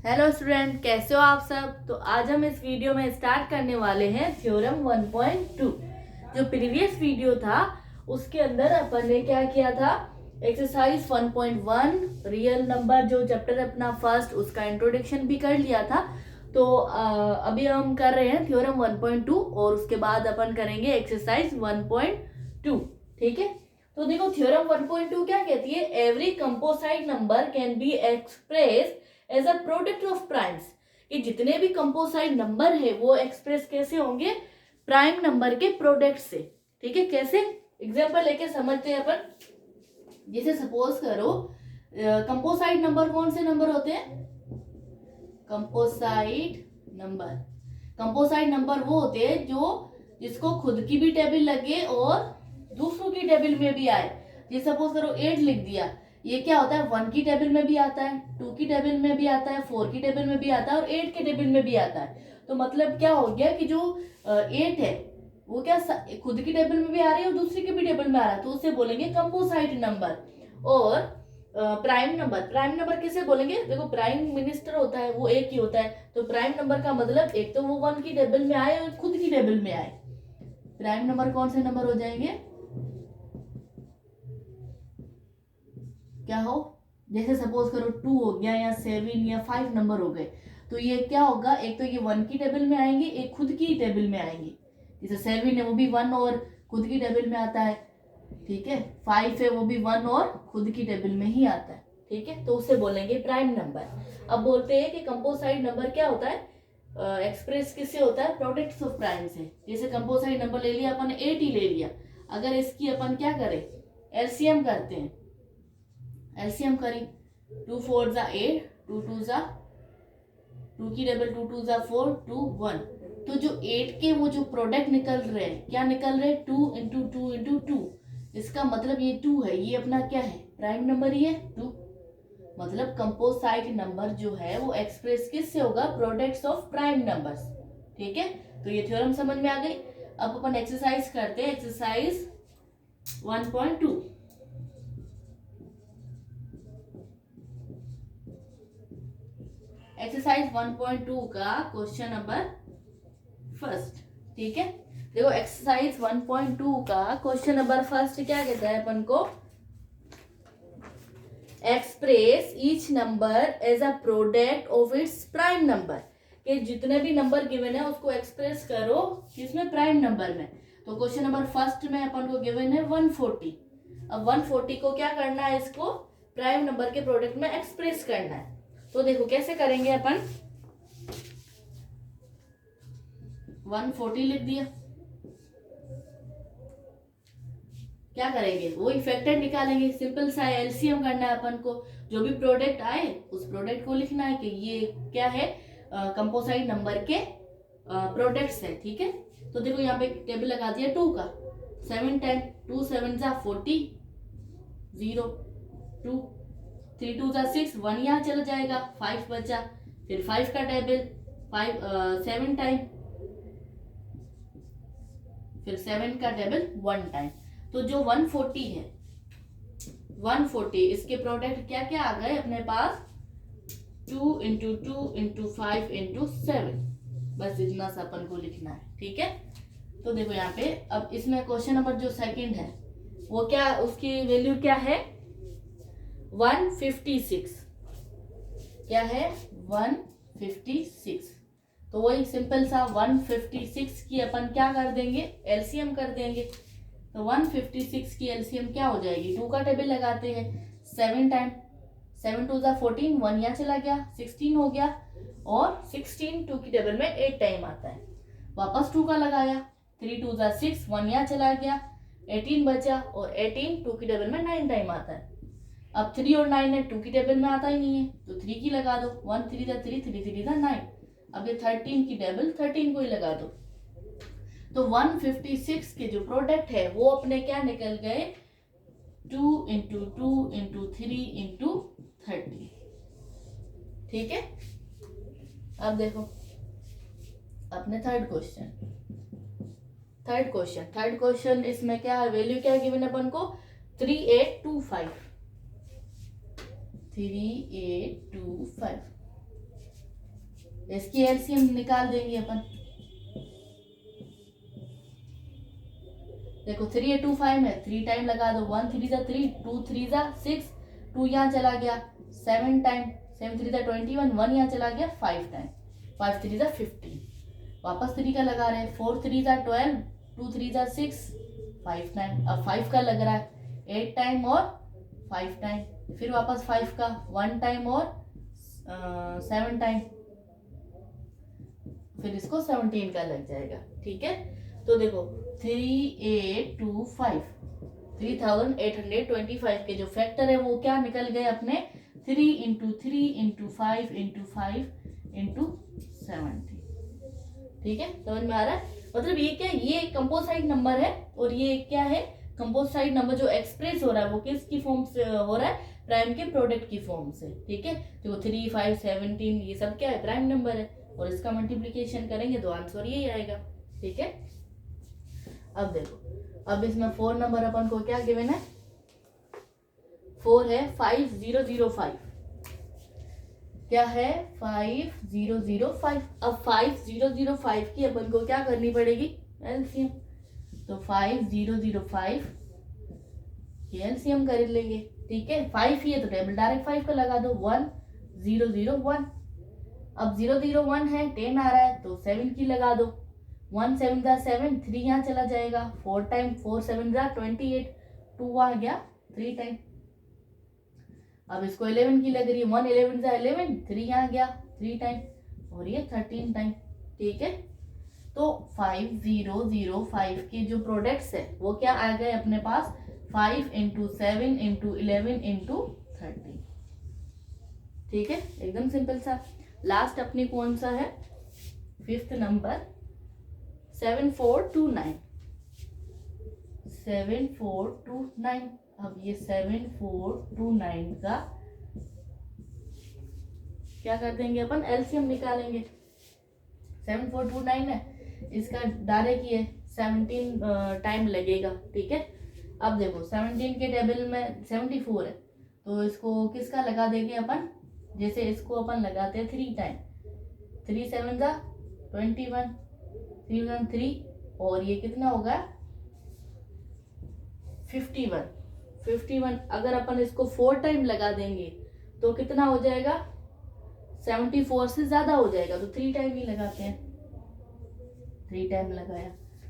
Hello student, कैसे हो आप सब। तो आज हम इस वीडियो में स्टार्ट करने वाले हैं थ्योरम 1.2। जो प्रीवियस वीडियो था उसके अंदर अपन ने क्या किया था, एक्सरसाइज 1.1 रियल नंबर जो चैप्टर अपना फर्स्ट, उसका इंट्रोडक्शन भी कर लिया था। तो अभी हम कर रहे हैं थ्योरम 1.2 और उसके बाद अपन करेंगे एक्सरसाइज 1.2। ठीक है, तो देखो थ्योरम 1.2 क्या कहती है, every composite number can be express as a product of primes. कि जितने भी कंपोसाइट नंबर है वो एक्सप्रेस कैसे होंगे, प्राइम नंबर के प्रोडक्ट से। ठीक है, कैसे एग्जांपल लेके समझते हैं अपन। जैसे सपोज करो कंपोसाइट नंबर कौन से नंबर होते हैं, कंपोसाइट नंबर वो होते हैं जो जिसको खुद की भी टेबल लगे और दूसरों की टेबल में भी आए। जैसे सपोज करो 8 लिख दिया, ये क्या होता है, 1 की टेबल में भी आता है, 2 की टेबल में भी आता है, 4 की टेबल में भी आता है और 8 के टेबल में भी आता है। तो मतलब क्या हो गया कि जो 8 है वो क्या खुद की टेबल में भी आ रही है और दूसरी की भी टेबल में आ रहा है, तो उसे बोलेंगे कंपोसाइट नंबर। और प्राइम नंबर किसे बोलेंगे, देखो प्राइम मिनिस्टर होता है वो एक ही होता है, तो प्राइम नंबर का मतलब एक तो वो 1 की टेबल में आए और खुद की टेबल में आए। प्राइम नंबर कौन से नंबर हो जाएंगे, क्या हो, जैसे सपोज करो 2 हो गया या 7 या 5 नंबर हो गए, तो ये क्या होगा, एक तो ये 1 की टेबल में आएंगे, एक खुद की टेबल में आएंगे। जैसे 7 है वो भी 1 और खुद की टेबल में आता है। ठीक है, 5 है वो भी 1 और खुद की टेबल में ही आता है। ठीक है, तो उसे बोलेंगे प्राइम नंबर। अब बोलते हैं कि कंपोसाइट नंबर क्या होता है, एक्सप्रेस किससे होता है, प्रोडक्ट्स ऑफ प्राइम से। जैसे कंपोसाइट नंबर ले लिया अपन, 8 ही ले लिया, अगर इसकी अपन क्या करें, एलसीएम करते हैं, एलसीएम करी 2 4 जा 8, 2 2 जा 2 की टेबल 2 2 जा 4, 2 1। तो जो 8 के वो जो प्रोडक्ट निकल रहे हैं, क्या निकल रहे हैं, 2 इंटू 2 इंटू 2। इसका मतलब ये 2 है, ये अपना क्या है, प्राइम नंबर ही है 2। मतलब कंपोसाइट नंबर जो है वो एक्सप्रेस किससे होगा, प्रोडक्ट्स ऑफ प्राइम नंबर्स। ठीक है, तो ये थ्योरम समझ में आ गई। अब अपन एक्सरसाइज करते हैं, एक्सरसाइज 1.2। एक्सरसाइज 1.2 का क्वेश्चन नंबर फर्स्ट। ठीक है, देखो एक्सरसाइज 1.2 का क्वेश्चन नंबर फर्स्ट क्या कहता है अपन को, express each number as a product of its prime number. कि जितने भी नंबर गिवन है उसको एक्सप्रेस करो किसमें, प्राइम नंबर में। तो क्वेश्चन नंबर फर्स्ट में अपन को गिवन है 140। अब 140 को क्या करना है, इसको प्राइम नंबर के प्रोडक्ट में एक्सप्रेस करना है। तो देखो कैसे करेंगे अपन, 140 लिख दिया, क्या करेंगे, वो इफेक्टेड निकालेंगे, सिंपल सा एलसीएम करना है अपन को। जो भी प्रोडक्ट आए उस प्रोडक्ट को लिखना है कि ये क्या है, कंपोसाइट नंबर के प्रोडक्ट्स है। ठीक है, तो देखो यहाँ पे टेबल लगा दिया 2 का, 7 10, 2 7 जा 40, 0 2, 3 2 जा 6, 1 यहाँ चला जाएगा, 5 बचा, फिर 5 का टेबल 7 टाइम, फिर 7 का टेबल 1 टाइम। तो जो 140 है, 140 इसके प्रोडक्ट क्या क्या आ गए अपने पास, 2 इंटू 2 इंटू 5 इंटू 7। बस इतना सा अपन को लिखना है। ठीक है, तो देखो यहाँ पे अब इसमें क्वेश्चन नंबर जो सेकंड है वो क्या, उसकी वैल्यू क्या है, 156। क्या है, 156। तो वही सिंपल सा 156 की अपन क्या कर देंगे, एलसीएम कर देंगे। तो 156 की एलसीएम क्या हो जाएगी, 2 का टेबल लगाते हैं, 7 टाइम, 7 2 जा 14, 1 यहाँ चला गया, 16 हो गया, और 16 2 की टेबल में 8 टाइम आता है, वापस 2 का लगाया, 3 2 जा 6, 1 यहाँ चला गया, 18 बचा, और 18 2 की टेबल में 9 टाइम आता है। अब 3 और 9 है, 2 की टेबल में आता ही नहीं है, तो 3 की लगा दो, 1 3 जा 3, 3 3 जा 9। अब ये 13 की टेबल 13 को ही लगा दो। तो 156 के जो प्रोडक्ट है वो अपने क्या निकल गए, 2 इंटू 2 इंटू 3 इंटू 30। ठीक है, अब देखो अपने थर्ड क्वेश्चन इसमें क्या है, वैल्यू क्या गिवन है अपन को, 3825। इसकी एलसीएम निकाल देंगे अपन। देखो 3 8 2 5 में 3 टाइम लगा दो, 1 3 जा 3, 2 3 जा 6, 2 यहाँ चला गया 7 टाइम, 7 3 जा 21, 1 यहाँ चला गया 5 टाइम, 5 3 जा 15, वापस 3 का लगा रहे हैं, 4 3 जा 12, 2 3 जा 6, 5 टाइम, अब 5 का लग रहा है 8 टाइम और 5 टाइम, फिर वापस 5 का 1 टाइम और 7 टाइम, फिर इसको 17 का लग जाएगा। ठीक है, तो देखो 3825 3825 के जो फैक्टर है वो क्या निकल गए अपने, 3 इंटू 3 इंटू 5 इंटू 5 इंटू 70। ठीक है, समझ में आ रहा है? मतलब ये क्या, ये कंपोजिट नंबर है और ये क्या है, कंपोजिट नंबर जो एक्सप्रेस हो रहा है वो किसकी फॉर्म से हो रहा है, प्राइम के प्रोडक्ट की फॉर्म से। ठीक है, देखो 3 5 17 ये सब क्या है, प्राइम नंबर है और इसका मल्टीप्लिकेशन करेंगे तो आंसर यही आएगा। ठीक है, अब देखो, अब इसमें 4 नंबर अपन को क्या गिवन है, 4 है 5005, क्या है 5005। अब 5005 की अपन को क्या करनी पड़ेगी, एलसीएम, तो 5005 की एलसीएम कर लेंगे। ठीक है, 5 ही है तो टेबल डायरेक्ट 5 का लगा दो, 1001। अब 001 है 10 आ रहा है तो 7 की लगा दो, 1 7 जा 7, 3 यहाँ चला जाएगा 4 टाइम, 4 7 जा 28, 2 आ गया 3 टाइम। अब इसको 11 की लग रही है, 1 11 जा 11, 3 यहाँ गया 3 टाइम और ये 13 टाइम। ठीक है, तो 5005 के जो प्रोडक्ट्स है वो क्या आ गए अपने पास, 5 इंटू 7 इंटू 11 इंटू 13। ठीक है, एकदम सिंपल सा। लास्ट अपनी कौन सा है, 5th नंबर 7429, 7429। अब ये 7429 का क्या कर देंगे अपन, एलसीएम निकालेंगे। 7429 है, इसका डायरेक्ट ये 17 टाइम लगेगा। ठीक है, अब देखो 17 के टेबल में 74 है तो इसको किसका लगा देंगे अपन, जैसे इसको अपन लगाते हैं 3 टाइम, 3 7 जा 21, 3 1 3 और ये कितना होगा 51। अगर अपन इसको 4 टाइम लगा देंगे तो कितना हो जाएगा, 74 से ज्यादा हो जाएगा, तो 3 टाइम ही लगाते हैं, 3 टाइम लगाया।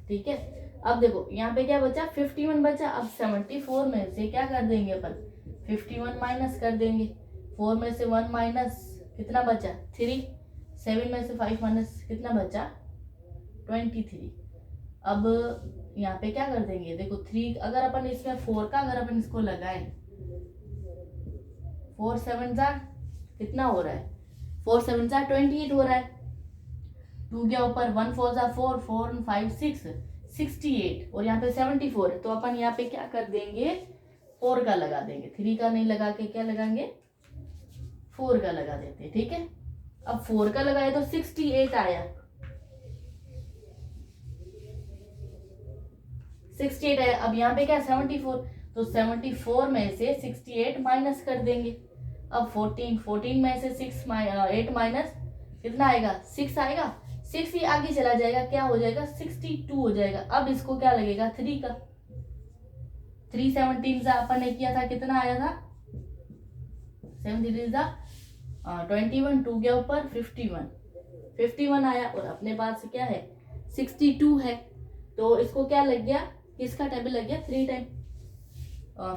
ठीक है, अब देखो यहाँ पे क्या बचा, 51 बचा। अब 74 में से क्या कर देंगे अपन, 51 माइनस कर देंगे, 4 में से 1 माइनस कितना बचा 3, 7 में से 5 माइनस कितना बचा 23। अब यहाँ पे क्या कर देंगे, देखो 3 अगर अपन इसमें 4 का अगर अपन इसको लगाएं, 4 7 जा कितना हो रहा है, 4 7 जा 28 हो रहा है, 2 के ऊपर 1 4 जा 4, 4 5 6 68 और यहाँ पे 74 है तो अपन यहाँ पे क्या कर देंगे, 4 का लगा देंगे, 3 का नहीं लगा के क्या लगाएंगे 4 का लगा देते। ठीक है, अब 4 का लगाए तो 68 आया, 68 आया। अब यहाँ पे क्या 74, तो 74 में से 68 माइनस कर देंगे। अब 14 में से 8 माइनस कितना आएगा 6 आएगा, 6 ही आगे चला जाएगा, क्या हो जाएगा 62 हो जाएगा। अब इसको क्या लगेगा 3 का, 3 17 से अपन ने किया था कितना आया था 7 3 जा 21, 2 के ऊपर 51 आया और अपने पास क्या है 62 है तो इसको क्या लग गया, किसका टेबल लग गया 3 टाइम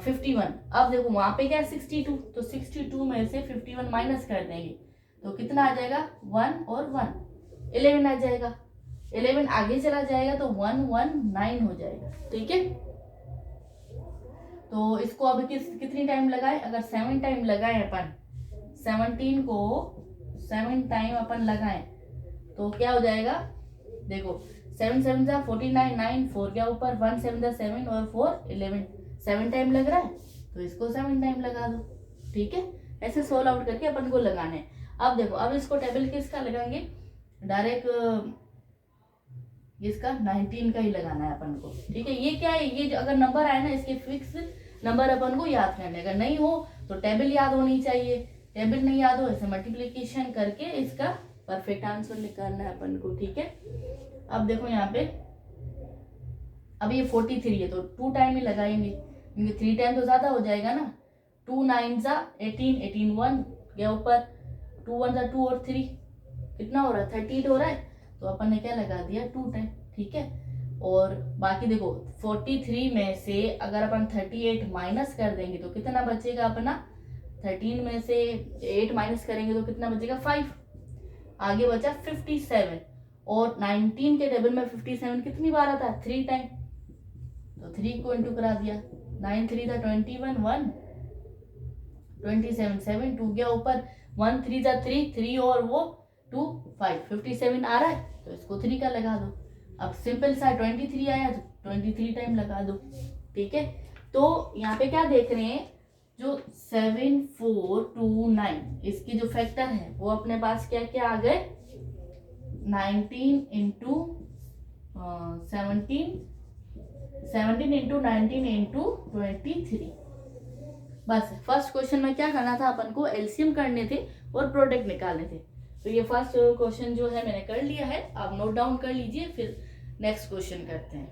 51। अब देखो वहां पे क्या है 62 तो 62 में से 51 माइनस कर देंगे तो कितना आ जाएगा 1 और 1 11 आ जाएगा, 11 आगे चला जाएगा तो 119 हो जाएगा। ठीक है, तो इसको अब कितनी टाइम लगाए, अगर 7 टाइम लगाए अपन, 17 को 7 टाइम अपन लगाएं तो क्या हो जाएगा, देखो 7 7 जा 49, 9 4 के ऊपर 1 7 जा 7 और 4 11, 7 टाइम लग रहा है तो इसको 7 टाइम लगा दो। ठीक है, ऐसे सोल्व आउट करके अपन को लगाने हैं। अब देखो, अब इसको टेबल किसका लगाएंगे, डायरेक्ट इसका 19 का ही लगाना है अपन को। ठीक है, ये क्या है, ये अगर नंबर आए ना इसके फिक्स नंबर अपन को याद करने, अगर नहीं हो तो टेबल याद होनी चाहिए, टेबल नहीं याद हो ऐसे मल्टीप्लिकेशन करके इसका परफेक्ट आंसर निकालना है अपन को, ठीक है। अब देखो यहाँ पे, अब ये 43 है तो 2 टाइम ही लगाएंगे, क्योंकि 3 टाइम तो ज़्यादा हो जाएगा ना। 2 9 ज़ा 18, 18 1 गया ऊपर, 2 1 ज़ा 2 और 3 कितना हो रहा है, 38 हो रहा है, तो अपन ने क्या लगा दिया 2 टाइम, ठीक है। और बाकी देखो 43 में से अगर अपन 38 माइनस कर देंगे तो कितना बचेगा अपना, 13 में से 8 माइनस करेंगे तो कितना बचेगा 5, आगे बचा 57। और 19 के टेबल में 57 कितनी बार आता है, 3 टाइम, तो 3 को इंटू करा दिया, 9 3 था 21, 1 27, 7 2 गया ऊपर, 1 3 था 3, 3 और वो 2 5, 57 आ रहा है तो इसको 3 का लगा दो। अब सिंपल सा 23 आया तो 23 टाइम लगा दो, ठीक है। तो यहाँ पे क्या देख रहे हैं, जो 7 4 2 9 इसकी जो फैक्टर है वो अपने पास क्या क्या आ गए, 19 इंटू 17, 17 इंटू 19 इंटू 23। बस फर्स्ट क्वेश्चन में क्या करना था, अपन को एलसीएम करने थे और प्रोडक्ट निकालने थे। तो ये फर्स्ट क्वेश्चन जो है मैंने कर लिया है, आप नोट डाउन कर लीजिए, फिर नेक्स्ट क्वेश्चन करते हैं।